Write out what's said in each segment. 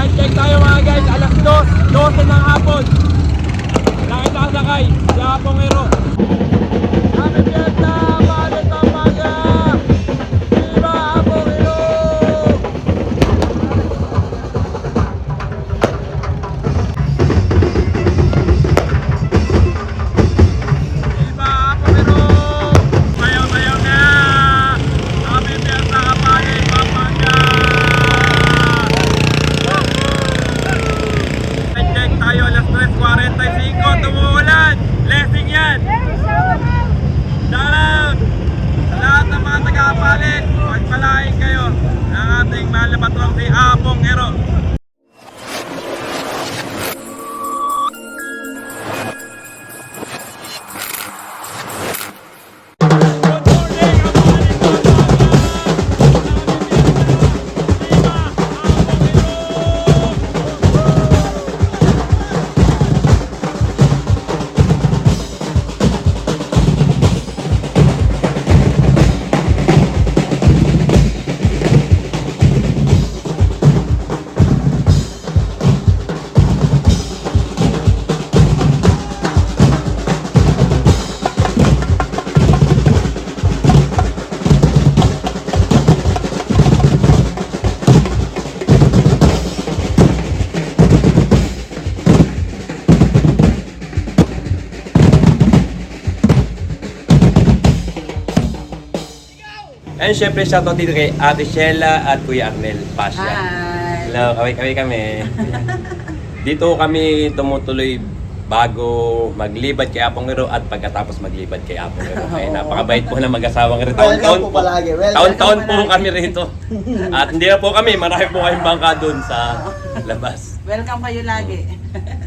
Time check tayo mga guys, alas 12 ng hapon. Langit nakasakay, si Apong Hero. Happy Fiesta, Palit Pampanga! Viva Apong Hero! Viva Apong Hero! Bayaw-bayaw na! Happy Fiesta, Palit Pampanga! Check tayo, alas 3:45, tumuulan! Blessing yan! Shout out! Sa lahat ng mga taga-Apalit, pagpalain kayo ng ating mahal na patrong si Apong Hero. And syempre shoutout dito kay Ate Sheila at Kuya Arnel Pasha. Hi! Hello, kaway-kaway kami. Dito kami tumutuloy bago maglibad kay Apong Hero at pagkatapos maglibad kay Apong Hero. Kaya napakabait po na mag-asawang Hero. Taon-taon po. Taon-taon po kami rito. At hindi na po kami, marami po kayong bangka dun sa labas. Welcome kayo lagi.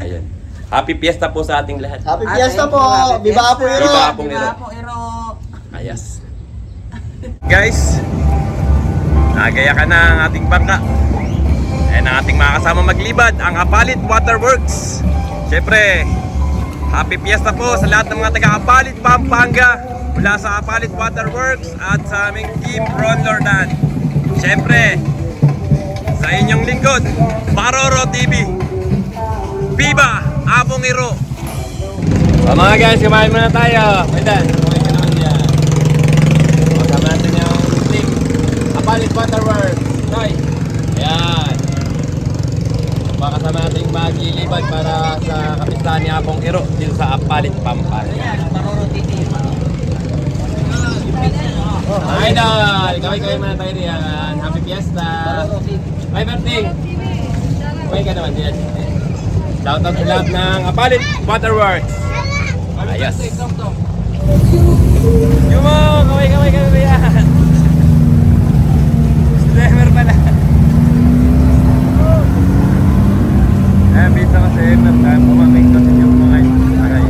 Ayun. Happy Fiesta po sa ating lahat. Happy Fiesta po! Viva Apong Hero! Viva Apong Hero! Viva Apong Hero! Ayas. Guys, nagaya ka na ang ating bangka. And ang ating mga kasama maglibad, ang Apalit Waterworks. Siyempre, happy fiesta po sa lahat ng mga taga-Apalit, Pampanga, mula sa Apalit Waterworks at sa aming team Ron Lordan. Siyempre, sa inyong lingkod, Paroro TV. Viva Apong Hero! So mga guys, kumain muna tayo. Pwede, kumain ka naman dyan. Kasama natin yung team Apalit Waterworks. Noy! Ayan. Baka kasama natin maglilibad para sa kapistahan ni Apong Hero dito sa Apalit, Pampanga. Idol! Kaway-kaway muna tayo riyan. Happy Fiesta! May birthday! Kumain ka naman dyan. Shoutout sa lahat ng Apalit Waterworks. Ayos! Yung mo! Kaway-kaway kami ba yan? Slammer pala. Ayan, bisa kasi pumaming kasi yung mga aray.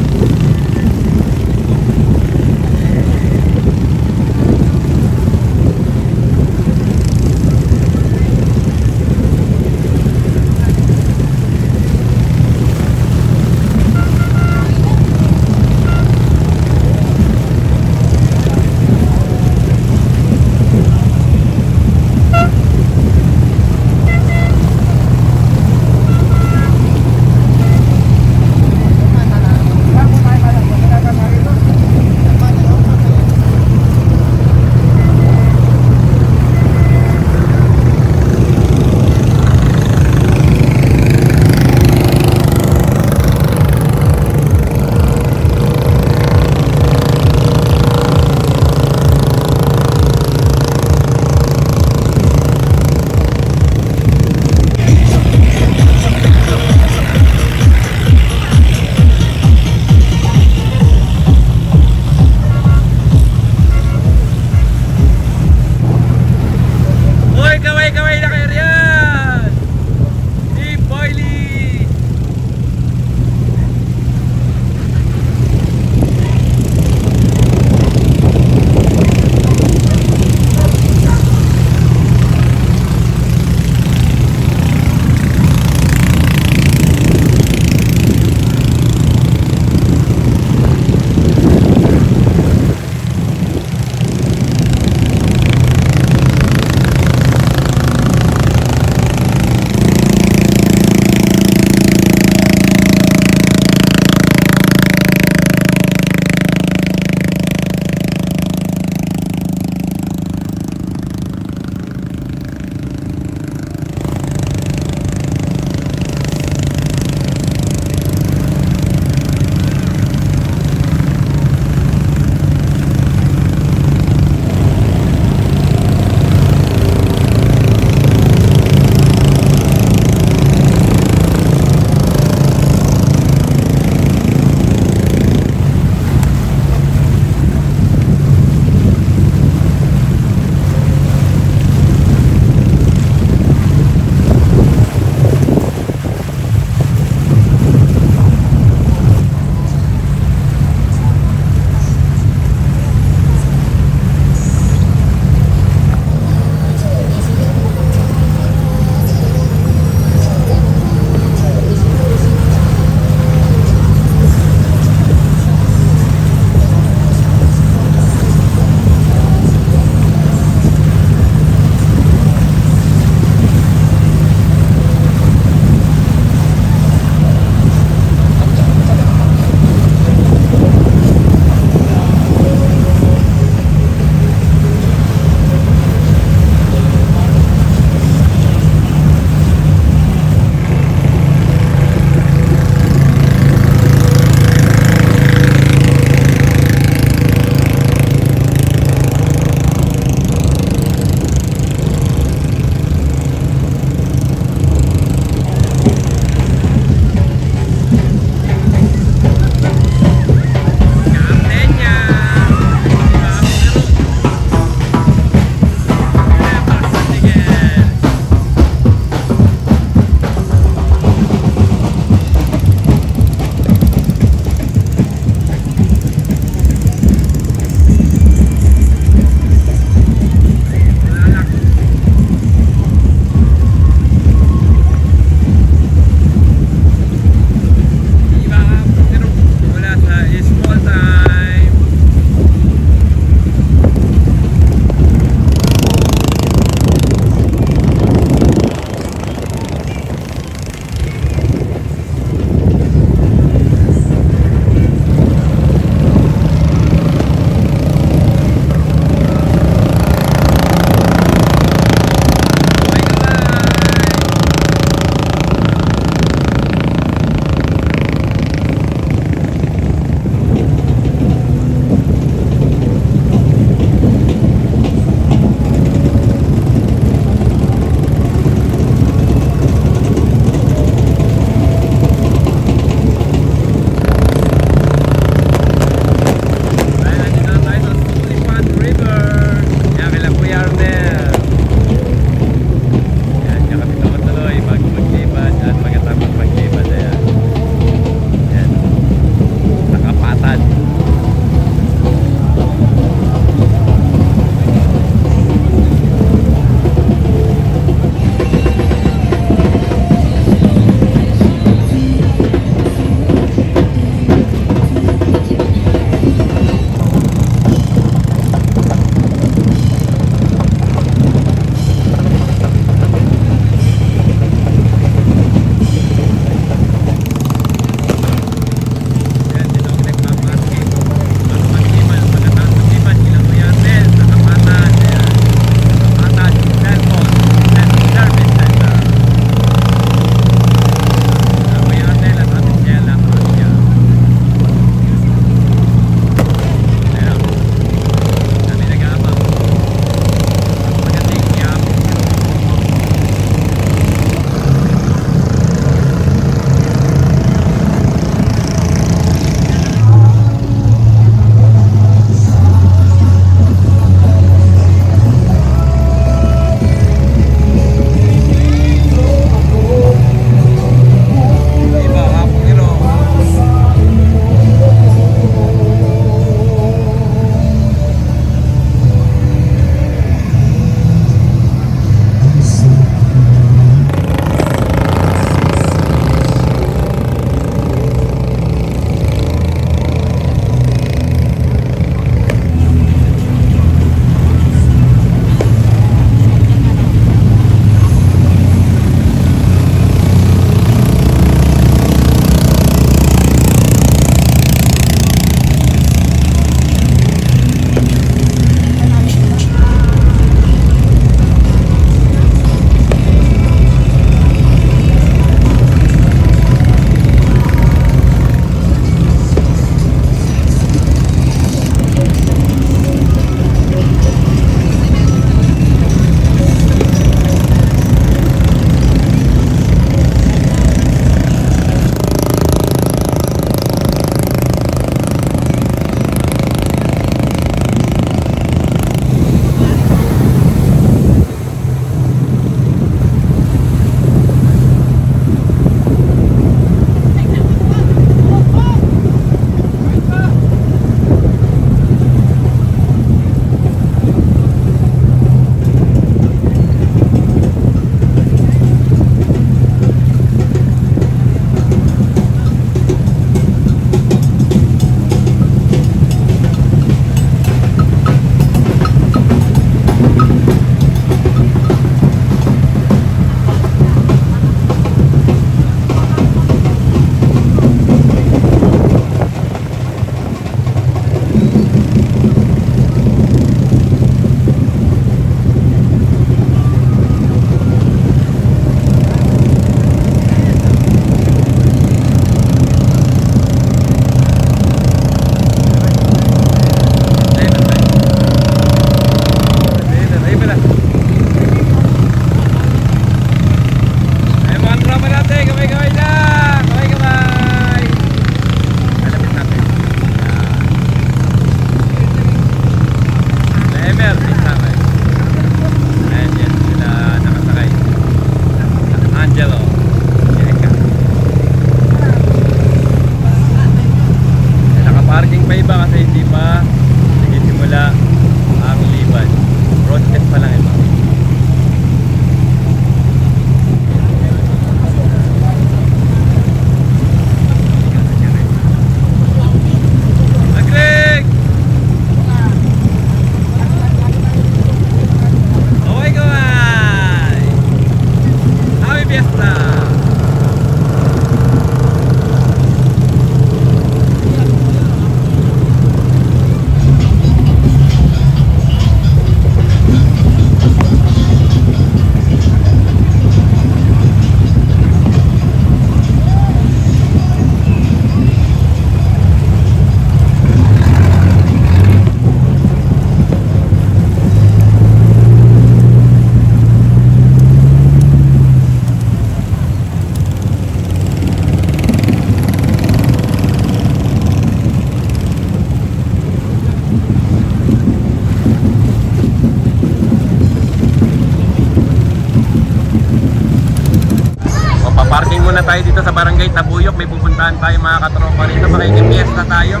sa Barangay Tabuyok. May pupuntahan tayo mga katropa rito. Makikipiesta tayo.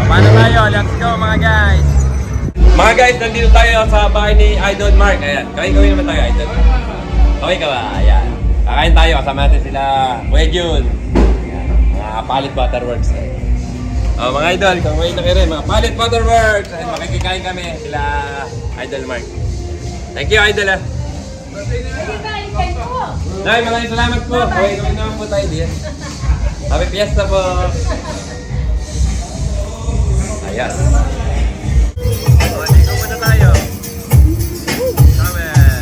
Paano tayo? Let's go mga guys! Mga guys, nandito tayo sa bahay ni Idol Mark. Ayan, kawin naman tayo, Idol. Okay ka ba? Ayan. Kakain tayo. Kasama natin sila Kuya Jun. Ayan, mga Palit Waterworks. Oh, mga Idol, kawin na kayo rin. Mga Palit Waterworks. Ayan, makikikain kami sila Idol Mark. Thank you, Idol ah. Nay, maraming salamat po. Kawin naman po tayo diyan. Happy Fiesta po. Ayan. Maligo muna tayo. Amen.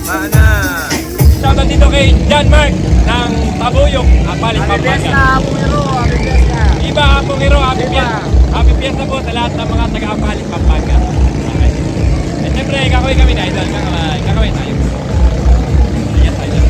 Sana. Shoutout dito kay John Mark ng Tabuyok, Palit, Pampanga. Iba, Apong Hero, Happy Fiesta. Happy Fiesta po sa lahat ng mga taga-Palit, Pampanga. Okay. Eh, siyempre, kakawin kami na, Idol. Kakawin tayo. Yes, Idol.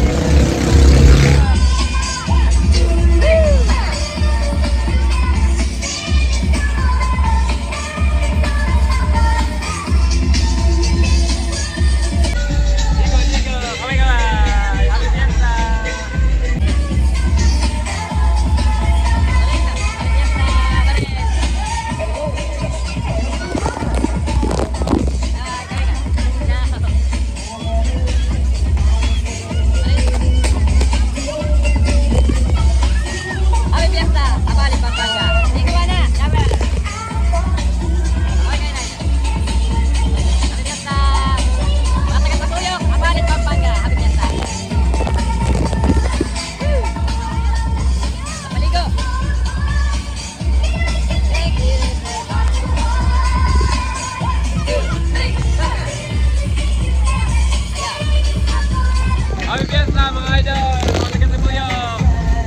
Happy Fiesta mga idol! Mga taga-Tabuyok!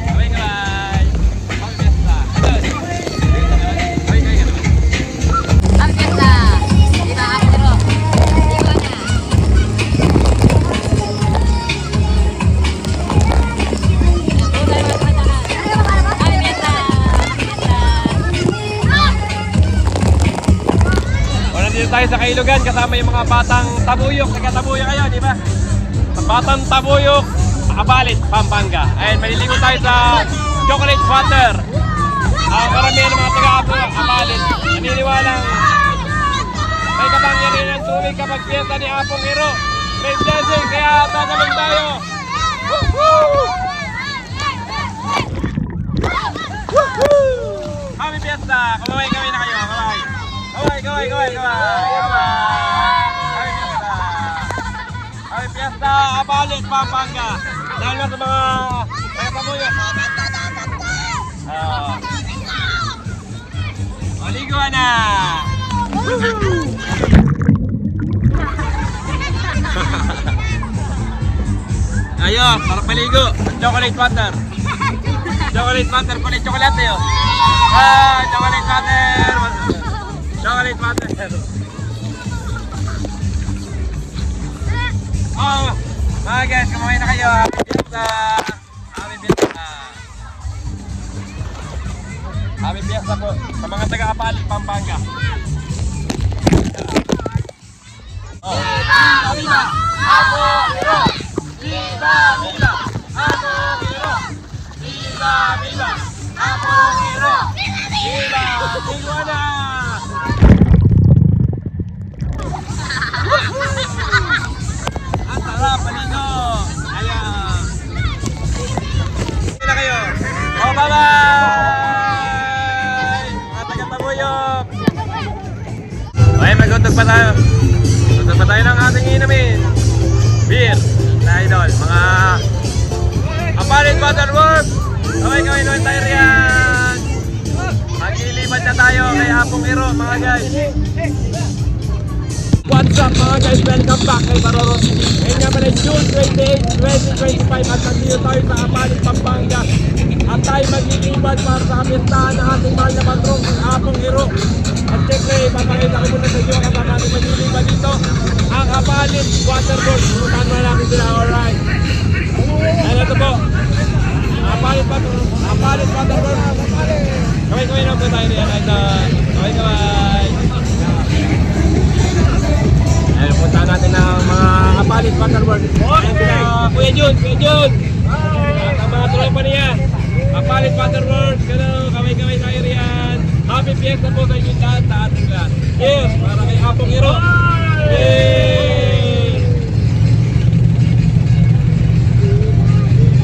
Kawin ka ba? Happy Fiesta! Idol! Kawin ka naman! Happy Fiesta! Iba ako nito! Iba na! Happy Fiesta! O, nandito tayo sa Kailugan kasama yung mga batang Tabuyok. Taga-Tabuyok kayo, di ba? Batang Tabuyok, Abalit, Pampanga. Ayun, maliligo tayo sa chocolate water. Ang karamihan ng mga taga-Abalit, naniniwalang may kapangyarihan ng tubig kapag piyesta ni Apong Hero. May blessing, kaya tatalang tayo. Woohoo! Happy Fiesta! Kumaway kami na kayo, kaway. Kaway. Happy Fiesta! Happy Fiesta, Abalit, Pampanga. Dahil na sa mga taga-Tabuyok. Maliguan na! Ayun, sarap maligo. Chocolate water. Chocolate water, kulit chocolate yun. Chocolate water. Chocolate water. Oh, mga guys, kumain na kayo. Happy Fiesta! Happy Fiesta! Happy Fiesta po sa mga taga-Apalit, Pampanga. Oh. Viva! Apong Hero! Viva! Apong Hero! Viva! Apong Hero! Viva! Iguana! Ang sarap, paligo! Ayan! Hindi na kayo! Oh, bye-bye! Mga taga-Tabuyok! Okay, mag-utog pa tayo. Utog pa tayo ng ating inumin. Beer, na idol. Mga Apalit Waterworks! Okay, kawin tayo riyan! Maglilipat na tayo kay Apong Hero, mga guys. What's up mga guys? Welcome back kay Baroros. Ngayon nga pala June 28, 2025 at nandito tayo sa Apalit, Pampanga. At tayo maglilipat para sa kapistahan ng ating mahal na patrong, Apong Hero. At syempre, papakita ko muna sa inyo kapag natin maglilipat dito ang Apalit Waterworks. Puntahan mo natin sila, alright. Ayan ito po. Apalit Waterworks. Kawin na po tayo riyan. Kawin. Ayan po Punta natin ng mga kapalit waterworks. Ayan sila, Kuya Jun. At ang mga tropa niya. Kapalit waterworks. Kamay-kamay tayo riyan. Happy Fiesta po sa inyo lahat, sa ating lahat. Cheers! Para kay Apong Hero. Yay!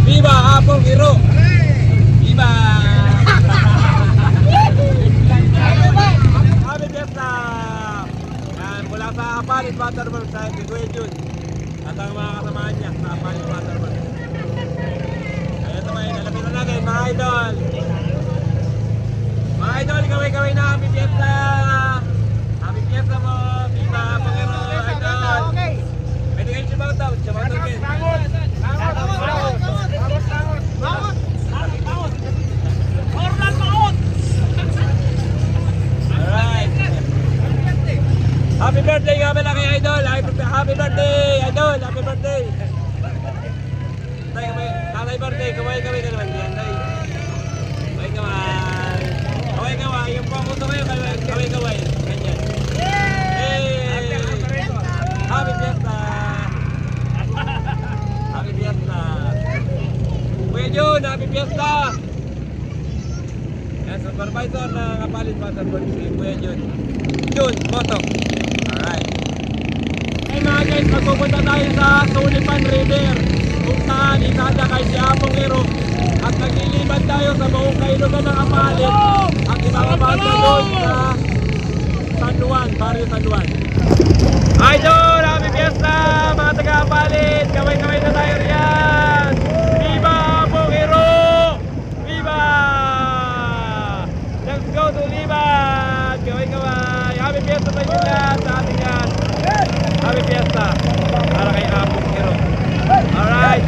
Viva Apong Hero! Viva! Happy Fiesta! Yan, mula sa Kapalit Waterworks sa Kuya Jun. At ang mga kasamahan niya sa Kapalit Waterworks. Ayan naman, nalapitan natin mga idol. Mga idol, gawin na Happy Fiesta! Happy Fiesta mo! Viva Apong Hero! Idol! Pwede kayo siya daw. Alright! Happy birthday nga pala kay Idol! Happy birthday! Idol! Happy birthday! Tatay birthday! Kaway ka naman yan, Tay! Kaway! Yung focus ko kayo, kaway! Ganyan! Hey! Happy Fiesta! Happy Fiesta! Kuya Jun, Happy Fiesta! Yan, supervisor na Kapalit Waterworks si Kuya Jun. Jun, photo! Alright! Hey mga guys, magpupunta tayo sa Sulipan River kung saan isasakay si Apong Hero at naglilibad tayo sa buong kailugan ng Kapalit at ibababa doon sa San Juan, Barrio San Juan. Idol, Happy Fiesta! Mga taga-Kapalit, kamay-kamay na tayo riyan! Viva Apong Hero! Viva! Let's go to Liban! Kamay-kamay! Happy Fiesta sa inyo lahat, sa ating yan! Happy Fiesta! Para kay Apong Hero! Alright!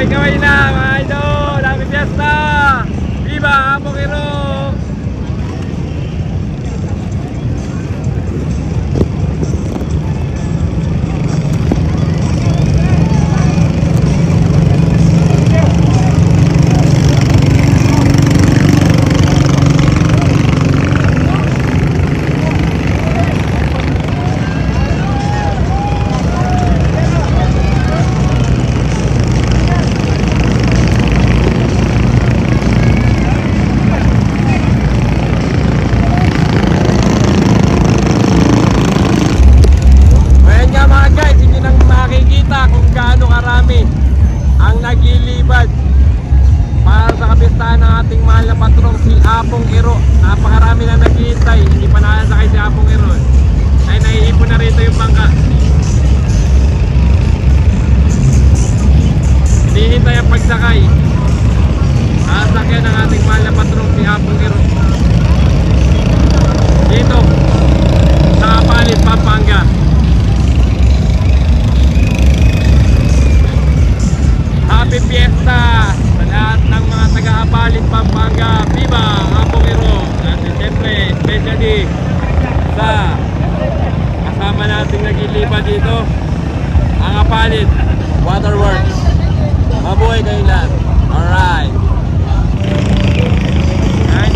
Kaway na mga idol! Happy Fiesta! Viva Apong Hero! ang naglilibad para sa kapistahan ng ating mahal na patrong si Apong Hero. Napakarami na naghihintay, hindi pa nakasakay si Apong Hero ay naiipon na rito yung bangka. Hinihintay ang pagsakay. Sasakyan ng ating mahal na patrong si Apong Hero dito sa Kapalit, Pampanga. Happy Fiesta sa lahat ng mga taga-Kapalit, Pampanga. Viva Apong Hero! At siyempre, especially sa kasama nating naglilibad dito, ang Kapalit Waterworks. Mabuhay kayo lahat. Alright.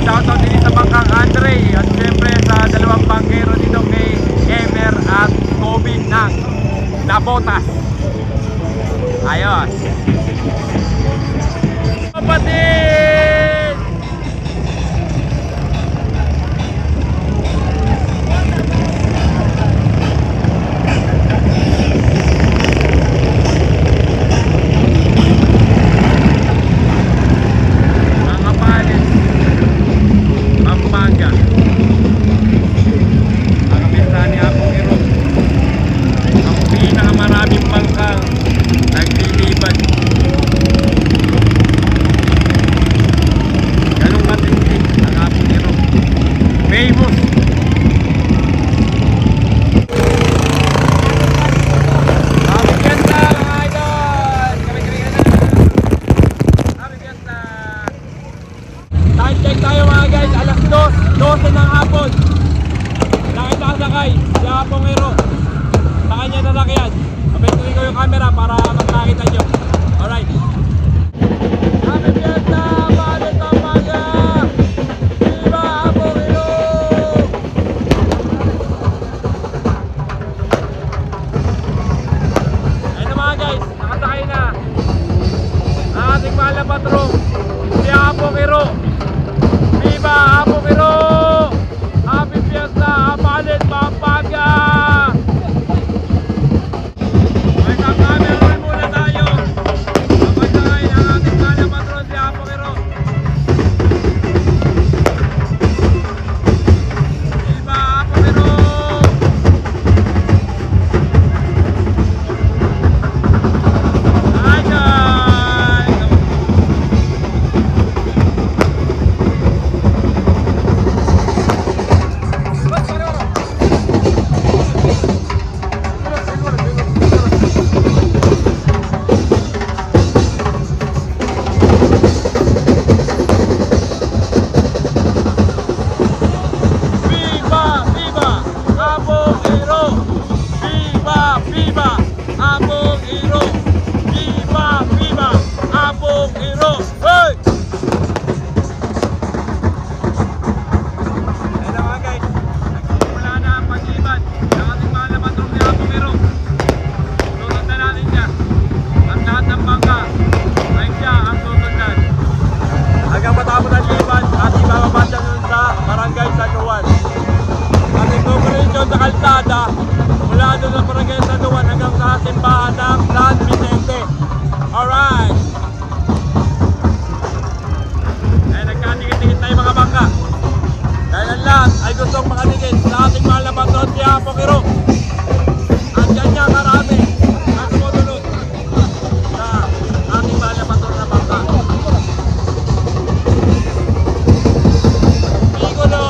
shoutout din sa Bangkang Andre at syempre sa dalawang bangkero dito kay Emer at Kobe ng Nabotas. Ayos. Kapatid! Mga palit Pampanga. Ang pista ni Apong Iro. Ang pinakamaraming bangkang naglilibad. Ganun katindi ang Apong Iro. Famous. Happy Fiesta mga idol! Kami-kami ka na. Happy Fiesta! Time check tayo mga guys, alas 12 ng hapon. Nakasakay si Apong Iro sa kanya sasakyan. Abentuin ko yung camera para makakita nyo. Alright. Happy Fiesta! Palit Pampanga! Viva Apong Iro! Ayun na mga guys, nakasakay na ang ating mahal na patrong si Apong Iro. Viva Apong Iro! Happy Fiesta! Palit Pampanga! May camera roll muna tayo. Kapag sakay ng ating mahal na patron si Apong Iro. Viva Apong Iro! Hi guys! Viva! Viva! Apong Iro! Viva! Viva! Apong Iro! Viva! Viva! Apong Iro! Hey! Ayun na mga guys, nagsimula na ang pag-ibad ng ating mahal na patrong ni Apong Iro. Susunod na natin siya. At lahat ng bangka ay siya ang susundan. Hanggang matapos ang liban at ibababa siya nun sa Barangay San Juan. Ating operation sa kalsada mula doon sa Barangay San Juan hanggang sa simbahan ng San Vicente. Alright! Eh, nagkatikit-tikit na yung mga bangka. Dahil ang lahat ay gustong makatikit sa ating mahal na patron si Apong Iro. At kanya karami ang sumutulot sa ating mahal na patron na bangka. Bicolon! Bicolon!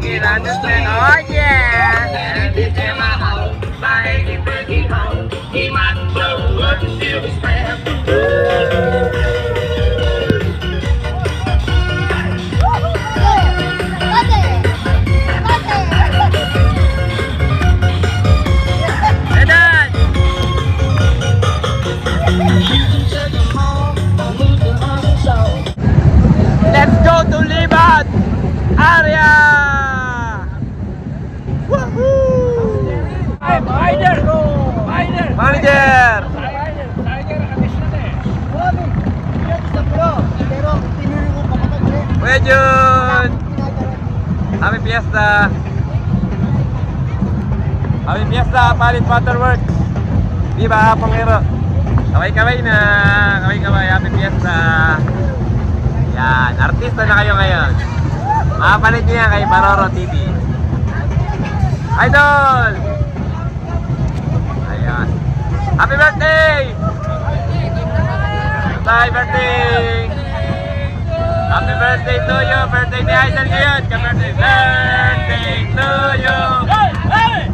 Oh yeah! Edan! Let's go to Libat area! Woohoo! Manager! Kuya Jun! Happy Fiesta! Happy Fiesta, Palit Waterworks! Viva Pangero! Kaway-kaway na! Kaway-kaway, Happy Fiesta! Yan, artista na kayo ngayon. Makapalit niyo yan kay Baroro TV. Idol! Ayan. Happy birthday! Happy birthday! Happy birthday to you! Birthday ni Idol ngayon! Ka-birthday! Birthday to you!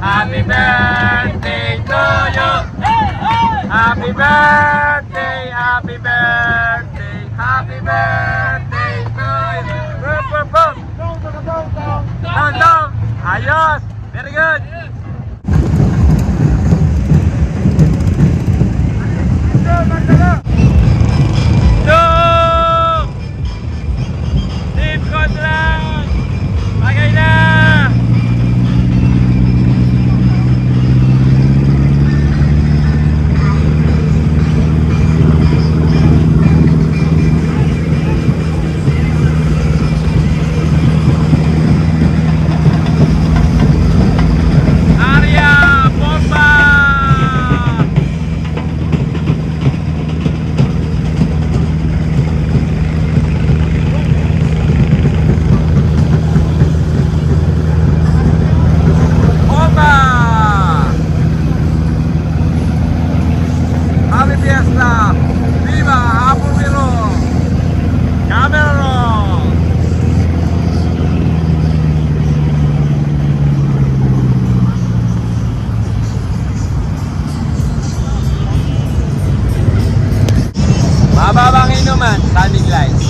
Happy birthday to you! Happy birthday! Happy birthday! Happy birthday to you! Boom, boom, boom! Down, down! Ayos! Very good! Two! Team Conlang! Bagay na! Happy Fiesta! Viva Apomiro! Camera roll! Mababang inuman, standing lights.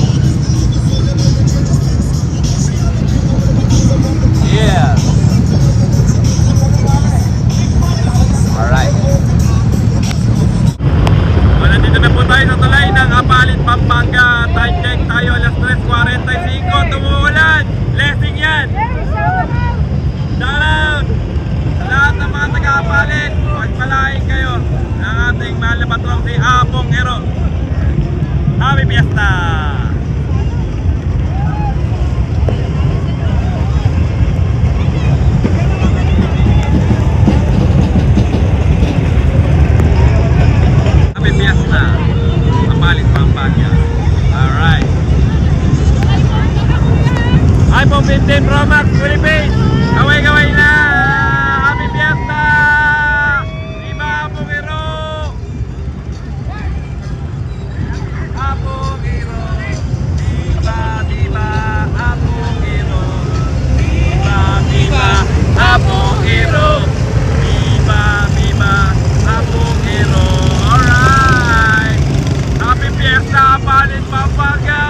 Yeah! Alright. Nandito na po tayo sa tulay ng Apalit, Pampanga. Time check tayo, alas 3:45. Tumuulan. Blessing yan. Shout out sa lahat ng mga taga-Apalit. Pagpalain kayo ng ating mahal na patrong si Apong Hero. Happy Fiesta! Happy Fiesta, Apalit, Pampanga. Alright. iPhone 15 Pro Max Philippines. Kaway-kaway na. Happy Fiesta. Viva Apomiro. Apomiro. Viva, viva Apomiro. Viva, viva Apomiro. Viva, viva Apomiro. Alright! Happy Fiesta, Apalit, Pampanga!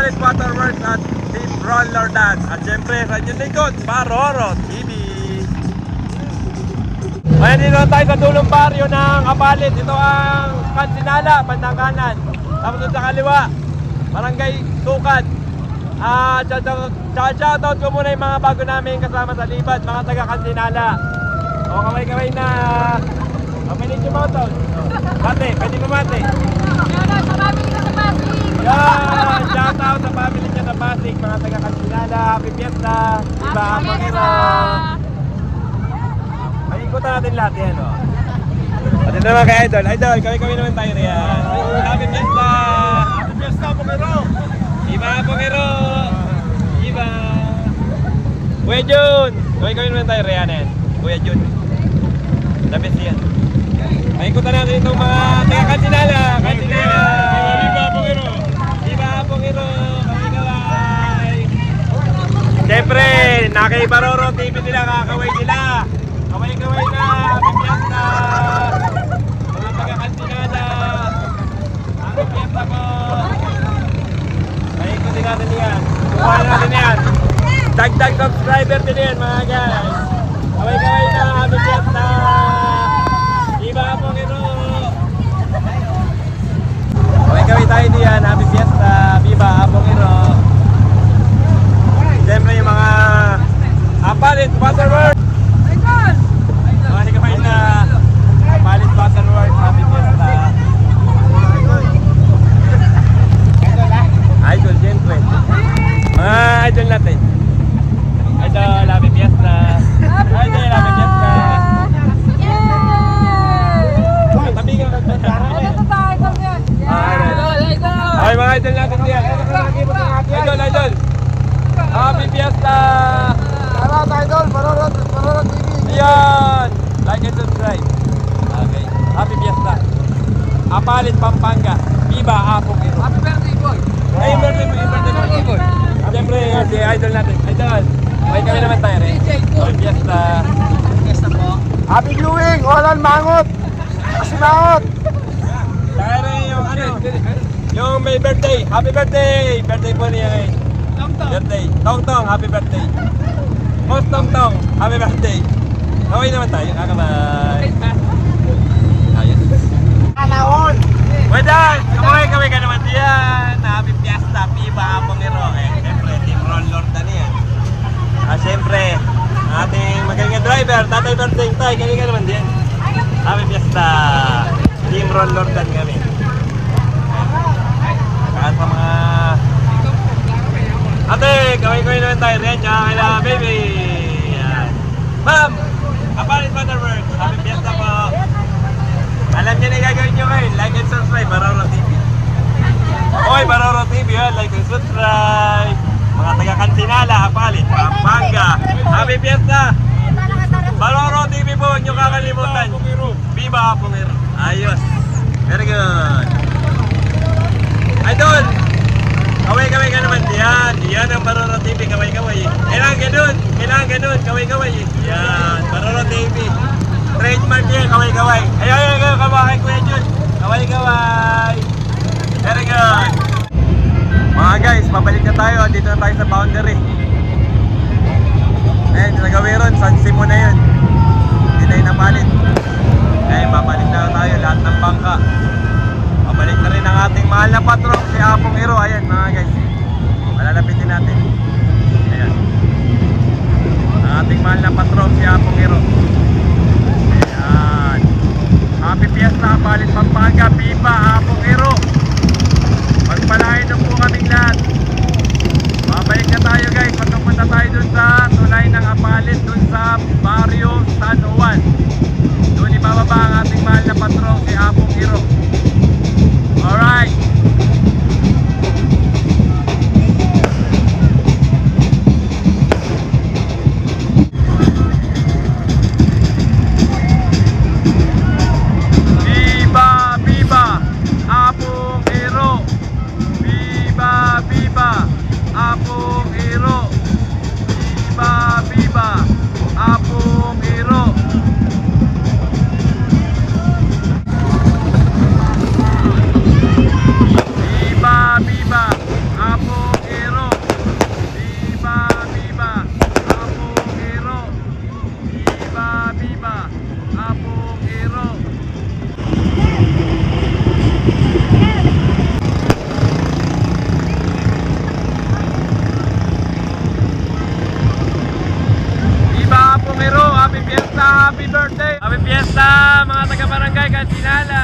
Apalit Waterworks at Team Roller Dance. At syempre, sa inyong lingkod, Baroro TV. Ayan, dito tayo sa dulong baryo ng Apalit. Ito ang Kansinala, bandang kanan. Tapos doon sa kaliwa, Barangay Tukad. Shoutout ko muna yung mga bago namin kasama sa Libad, mga taga Kansinala. O, kamay-kamay na. Pwede nyo mga taon. Bate, pwede mo bate. Yan, shoutout sa family niya sa Pasig, mga taga Kansinala. Happy Fiesta. Diba, Pangiro. Ay, ikutan natin lahat yan, o. At ito naman kay Idol. Idol, kami naman tayo riyan. Happy Fiesta. Happy Fiesta, Pangiro. Diba, Pangiro. Diba. Kuya Jun. Kami naman tayo riyan, yan. Kuya Jun. The best yan. Ay, ikutan natin itong mga taga Kansinala. Kansinala. Diba, Pangiro. Diba, Pangiro. Kaway-kaway. Siyempre, nakay Baroro TV nila, kakaway nila. Kaway-kaway na, Happy Fiesta! Mga taga Kansinala, Happy Fiesta po! Ay, ikutin natin yan. Kukuha natin yan. Dagdag subscriber din yan, mga guys. Kaway-kaway na, Happy Fiesta! Iba po, Kiro! Kaway-kaway tayo diyan, Happy Fiesta! Viva po, Kiro! Siyempre yung mga Apalit Waterworks! Kaway na Apalit Waterworks, Happy Fiesta! Idol, siyempre. Mga idol natin. Idol, Happy Fiesta! Idol, Happy Fiesta! Tabi ka lang. Ay, mga idol natin diyan. Idol, idol! Happy Fiesta! Salamat idol, Baroro TV. Ayan! Like and subscribe. Okay. Happy Fiesta. Apalit, Pampanga. Viva Apo Kiro. Happy birthday boy. Ay, birthday boy. Siyempre, yun, si idol natin. Idol. May kami naman tayo rin. Happy Fiesta. Fiesta po. Happy viewing! Walang mangot! Asimangot! Saka rin yung ano, yung may birthday. Happy birthday! Birthday po niya ngayon. Birthday. Tong-tong, happy birthday. Most Tong-tong, happy birthday. Okay naman tayo. Kakabay. Ayos. Anaon! Wedan! Kamay ka naman diyan. Happy Fiesta, Viva Apong Hero. Eh, siyempre, Team Roller na yan. Siyempre, ating magaling na driver, Tatay Berting Tay, kami ka naman diyan. Happy Fiesta, Team Roller dan kami. At sa mga... Ate, kamay naman tayo rin. Tsaka kaila, baby. Yan. Ma'am! Apalit Waterworks, Happy Fiesta po. Alam niyo na yung gagawin nyo ngayon, like and subscribe, Baroro TV. Oy, Baroro TV, like and subscribe. Mga taga Kansinala, Apalit, Pampanga, Happy Fiesta. Baroro TV po, huwag nyo kakalimutan. Viva Apongero. Ayos. Very good. Idol! Kaway-kaway ka naman. Yan ang Baroro TV, kaway-kaway. Kailangan ganun, kaway-kaway. Yan, Baroro TV. Trademark yan, kaway-kaway. Ayun, kaway, Kuya Jun. Kaway-kaway. Very good. Mga guys, pabalik na tayo. Dito na tayo sa boundary. Ayun, nagawiron. San Simo na yun. Hindi na yung napalit. Ayun, babalik na tayo. Lahat ng bangka. Pabalik na rin ang ating mahal na patron, si Apong Hero. Ayan, mga guys. Malalapitin natin. Ayan. Ang ating mahal na patron, si Apong Hero. Ayan. Happy Fiesta, Apalit Pampanga, Viva Apong Hero. Magpalain na po kaming lahat. Babalik na tayo guys. Pagkapunta tayo dun sa tulay ng Apalit, dun sa Barrio San Juan. Doon ibababa ang ating mahal na patron, si Apong Hero. Alright. Happy Fiesta mga taga-barangay Kansinala!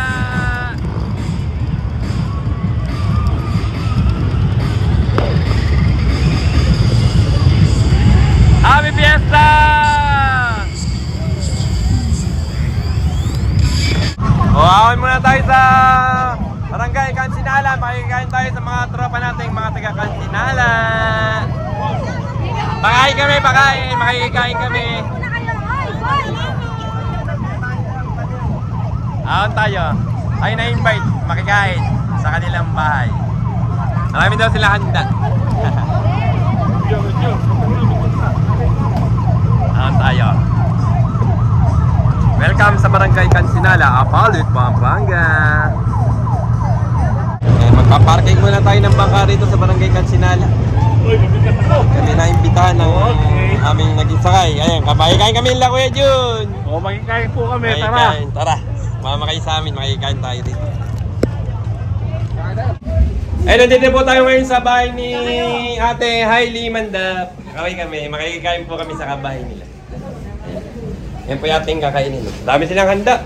Happy Fiesta! Uwawan muna tayo sa Barangay Kansinala. Makikikain tayo sa mga tropa nating mga taga-Kansinala. Pakain kami, pakain. Makikikain kami. Aon tayo. Tayo na-invite. Makikain sa kanilang bahay. Marami daw sila handa. Aon tayo. Welcome sa Barangay Kansinala, Apalit, Pampanga. Magpaparking muna tayo ng bangka rito sa Barangay Kansinala. Kami na-imbitahan ng aming naging sakay. Ayan, makikain kami nila Kuya Jun. O, magkikain po kami, tara. Makikain, tara. Mama kayo sa amin, makikain tayo dito. Ay, nandito po tayo ngayon sa bahay ni Ate Hailey Mandap. Kaway kami, makikikain po kami sa kabahay nila. Yan po yung ating kakainin. Dami silang handa.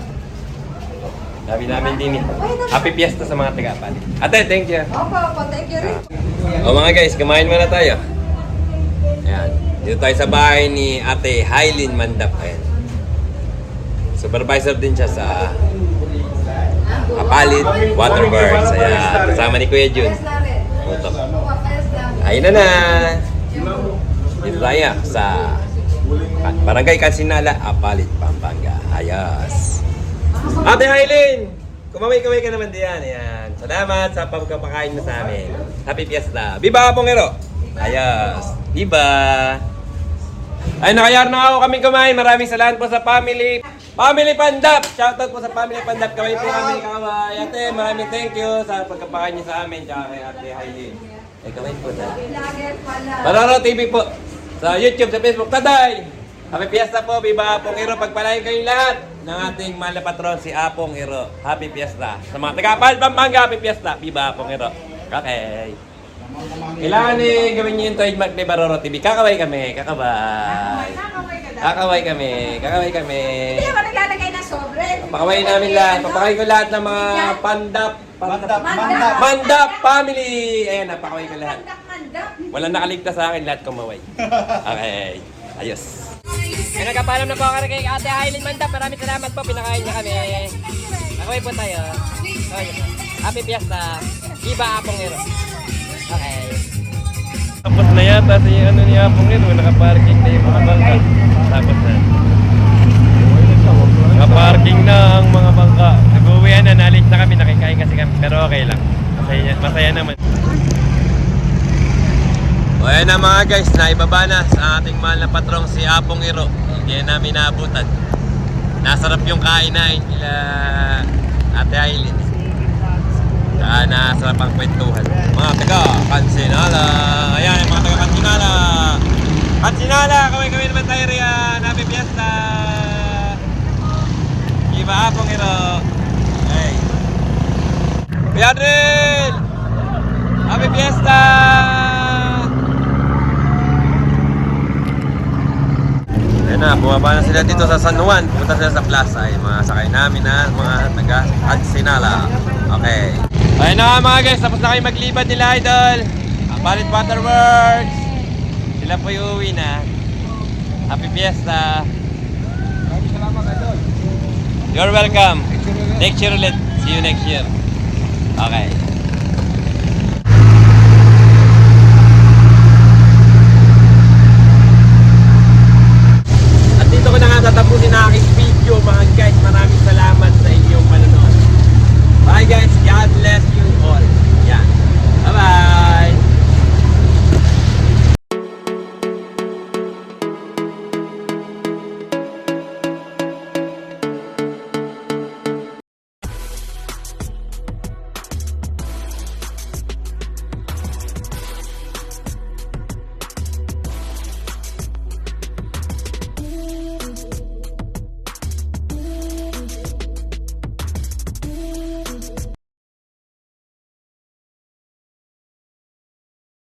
Dami namin din. Happy Fiesta sa mga taga-Apalit. Ate, thank you. Opo, thank you rin. O mga guys, kumain muna tayo. Ayan. Dito tayo sa bahay ni Ate Hailey Mandap. Ayan. Supervisor din siya sa Apalit Waterworks. Ayan. Kasama ni Kuya Jun. Puto. Ayun na. Dito tayo sa Barangay Kansinala, Apalit, Pampanga. Ayos. Ate Hailey, kumaway-kaway ka naman diyan. Ayan. Salamat sa pagkapakain mo sa amin. Happy Fiesta. Viva Pongero! Ayos. Viva! Ay, nakayar na ako kaming kumain. Maraming salamat po sa family. Family Pandap! Shoutout po sa Family Pandap. Kaway po kami, kaway. Ate, maraming thank you sa pagkapakain niyo sa amin. Tsaka kay Ate Hailey. Ay, kaway po na. Bararo TV po. Sa YouTube, sa Facebook. Taday! Happy Fiesta po, Viva Pongero. Pagpalain kayong lahat ng ating mahal na patron, si Apong Iro. Happy Fiesta. Sa mga taga-Apalit, Pampanga, Happy Fiesta. Viva Pongero. Okay. Kailangan gawin niyo yung trademark ni Bararo TV. Kakaway kami. Kakaway. Kakaway kami. Kakaway kami. Hindi ba naglalagay ng sobre? Pakaway namin lahat. Papakaway ko lahat ng mga Mandap family. Ayan, napakaway ko lahat. Walang nakaligtas sa akin, lahat kumaway. Okay. Ayos. Ay, nagkapaalam na po ako kay Ate Hailey Mandap. Maraming salamat po. Pinakain niya kami. Kakaway po tayo. Happy Fiesta. Viva Apong Iro. Okay. Tapos na yata si ano ni Apong Iro. Nakaparking na yung mga bangka. Tapos na. Nakaparking na ang mga bangka. Nag-uwian na. Nalit na kami. Nakikain kasi kami. Pero okay lang. Masaya naman. O ayan na mga guys, naibaba na sa ating mahal na patrong si Apong Iro. Hindi na namin naabutan. Nasarap yung kainain nila Ate Hailey. Kaya nasarap ang kwentuhan. Mga taga Kansinala. Ayan, mga taga Kansinala. Kansinala, kaway-kaway naman tayo riyan. Happy Fiesta. Viva Apong Iro. Hey. Kuya Adriel! Happy Fiesta! Ayan na, bumaba na sila dito sa San Juan. Pumunta sila sa plaza. Ay, mga sakay namin na mga taga Kansinala. Okay. Ayan na mga guys, tapos na kayo maglibad nila idol. Apalit Waterworks. Sila po yung uwi na. Happy Fiesta. Maraming salamat, idol. You're welcome. Next year ulit. See you next year. Okay.